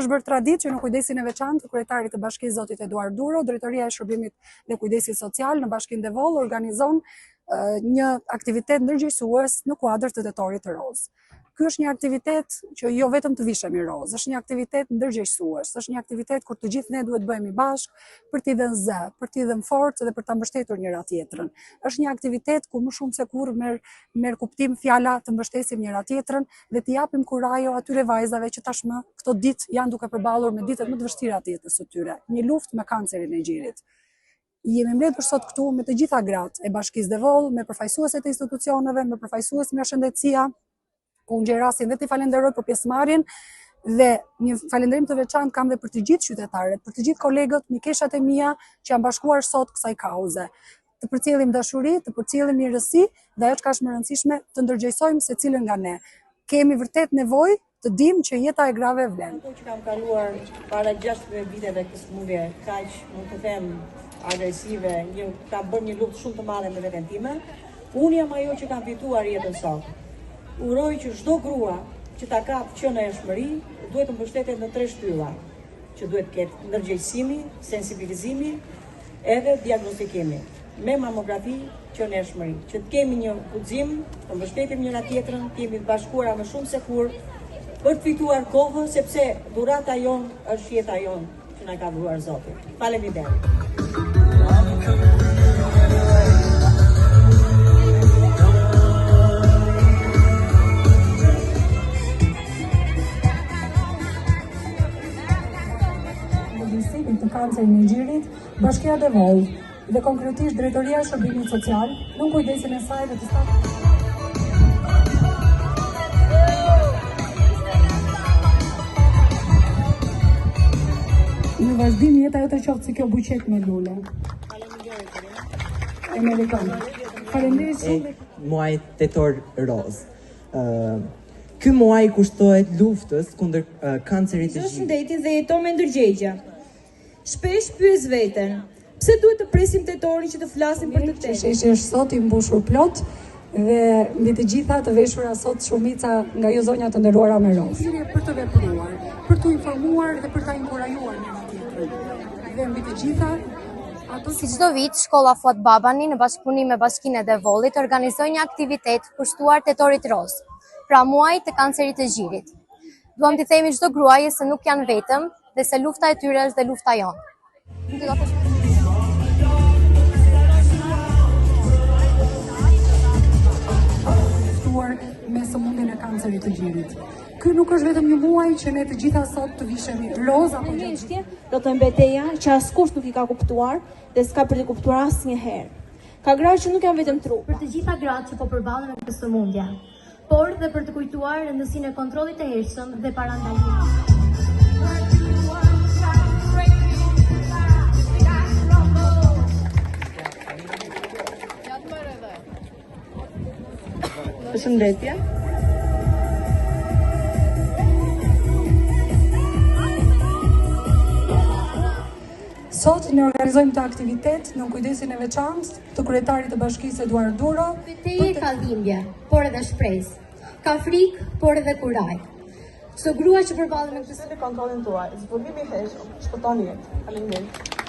Është bërë traditë që në kujdesin e veçantë të kryetarit të Bashkisë Zotit Eduard Duro, Drejtoria e Shërbimit dhe Kujdesit Social në Bashkinë Devol organizon një aktivitet ndërgjegjësues në kuadër të Tetorit të Rozë. Ky është një aktivitet që jo vetëm të vishemi rozë, është një aktivitet ndërgjegjësues, është një aktivitet kur të gjithë ne duhet bëhemi bashkë për t'i dhënë zë, për t'i dhënë forcë dhe për ta mbështetur njëra tjetrën. Është një aktivitet ku më shumë se kurrë merr kuptim fjala të mbështesim njëra tjetrën dhe t'i japim kurajo atyre vajzave që tashmë këto ditë janë duke përballur me ditët më të vështira të jetës së tyre, një luftë me kancerin e gjirit. Jemi mbledhur sot këtu me të gjitha gratë e Bashkisë Devol, me përfaqësuesit e institucioneve, me përfaqësues nga shëndetësia, ku unë gjej rastin dhe t'i falenderoj për pjesëmarrjen dhe një falënderim të veçantë kam dhe për të gjithë qytetarët, për të gjithë kolegët, mikeshat e mia që janë bashkuar sot kësaj kauze. Të përcjellim dashuri, të përcjellim mirësi dhe ajo që ka më e rëndësishme të ndërgjegjësojmë secilën nga ne. Kemi vërtet nevojë të dimë që jeta e grave vlen. Ato që kam kaluar para 16 viteve këtë smundje, kaq mund të them agresive, ka bërë një luftë shumë të madhe me veten time. Unë jam ajo që kam fituar jetën sot. Uroj që çdo grua që ta kap qenë e shmëri, duhet të mbështetet në 3 shtylla, që duhet të ketë ndërgjegjësimi, sensibilizimi edhe diagnostikimi. Me mamografi qenë e shmëri, që të kemi një guxim, të mbështetim njëra tjetrën, të jemi të bashkuara më shumë se kur për të fituar kohën, sepse dhurata jonë është jeta jonë që na ka dhuruar Zoti. Faleminderit. Të kancerin e gjirit, Bashkia Devol dhe konkretisht Drejtoria e Shërbimit Social në kujdesin e saj dhe të stafit. Në vazhdim jeta jote qoftë si kjo buqet me lule. Faleminderit shumë. Muaj Tetor Rozë. Ky muaj kushtohet luftës kundër kancerit të gjirit. Shëndetin dhe jeton me ndërgjegje. Shpesh pyes veten, pse duhet të presim tetorin që të flasim për të tetë? Sheshi është sot i mbushur plot dhe mbi të gjitha të veshura sot shumica nga ju zonja të nderuara me rozë. Për të vepruar, për të informuar dhe për ta inkurajuar njëra tjetrën. Dhe mbi të gjitha Si çdo vit, shkolla Fuat Babani në bashkëpunim me Bashkinë e Devollit organizoi një aktivitet kushtuar Tetorit Rozë, pra muajit të kancerit të gjirit. Duam t'i themi çdo gruaje se nuk janë vetëm dhe se lufta e tyre është dhe lufta jonë. Luftuar me sëmundjen e kancerit të gjirit. Ky nuk është vetëm një muaj që ne të gjitha sot të vishemi rozë apo gjë. Do të mbeteja që askush nuk i ka kuptuar dhe s'ka për të kuptuar asnjëherë. Ka gra që nuk janë vetëm trup. Për të gjitha gratë që po përballen me këtë sëmundje, por dhe për të kujtuar rëndësinë e kontrollit të hershëm dhe parandalimit. Përshëndetje. Sot ne organizojmë të aktivitet në kujdesin e veçantë të kryetarit të Bashkisë Eduard Duro. Teje ka dhimbje, por edhe shpresë. Ka frikë, por edhe kuraj. Çdo grua që përballet me këtë kontrollin tuaj, zbulimi i hershëm, shpëton jetë. Faleminderit.